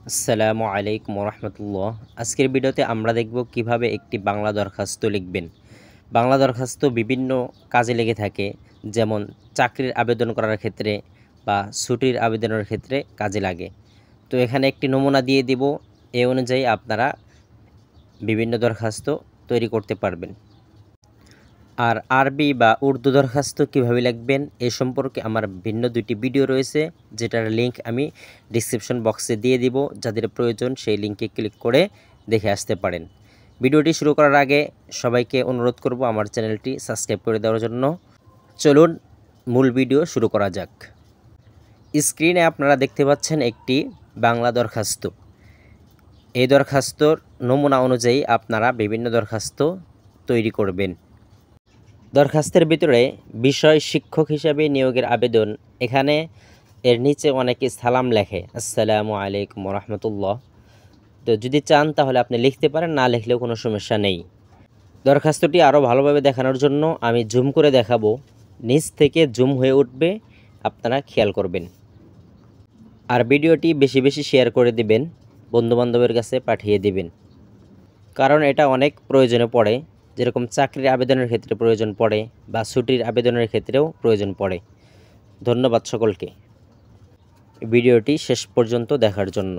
আসসালামু আলাইকুম রহমতুল্লাহ। আজকের ভিডিওতে আমরা দেখব কিভাবে একটি বাংলা দরখাস্ত লিখবেন। বাংলা দরখাস্ত বিভিন্ন কাজে লেগে থাকে, যেমন চাকরির আবেদন করার ক্ষেত্রে বা ছুটির আবেদনের ক্ষেত্রে কাজে লাগে। তো এখানে একটি নমুনা দিয়ে দিব, এ অনুযায়ী আপনারা বিভিন্ন দরখাস্ত তৈরি করতে পারবেন। আর আরবি বা উর্দু দরখাস্ত কীভাবে লিখবেন এ সম্পর্কে আমার ভিন্ন দুটি ভিডিও রয়েছে, যেটার লিঙ্ক আমি ডিসক্রিপশন বক্সে দিয়ে দিব। যাদের প্রয়োজন সেই লিঙ্কে ক্লিক করে দেখে আসতে পারেন। ভিডিওটি শুরু করার আগে সবাইকে অনুরোধ করব আমার চ্যানেলটি সাবস্ক্রাইব করে দেওয়ার জন্য। চলুন মূল ভিডিও শুরু করা যাক। স্ক্রিনে আপনারা দেখতে পাচ্ছেন একটি বাংলা দরখাস্ত। এই দরখাস্তর নমুনা অনুযায়ী আপনারা বিভিন্ন দরখাস্ত তৈরি করবেন। দরখাস্তের ভিতরে বিষয় শিক্ষক হিসাবে নিয়োগের আবেদন, এখানে এর নিচে অনেকে সালাম লেখে, আসসালামু আলাইকুম রহমতুল্লাহ। তো যদি চান তাহলে আপনি লিখতে পারেন, না লিখলেও কোনো সমস্যা নেই। দরখাস্তটি আরও ভালোভাবে দেখানোর জন্য আমি জুম করে দেখাবো, নিচ থেকে জুম হয়ে উঠবে, আপনারা খেয়াল করবেন। আর ভিডিওটি বেশি বেশি শেয়ার করে দিবেন, বন্ধুবান্ধবের কাছে পাঠিয়ে দিবেন, কারণ এটা অনেক প্রয়োজনে পড়ে। যেরকম চাকরির আবেদনের ক্ষেত্রে প্রয়োজন পড়ে বা ছুটির আবেদনের ক্ষেত্রেও প্রয়োজন পড়ে। ধন্যবাদ সকলকে ভিডিওটি শেষ পর্যন্ত দেখার জন্য।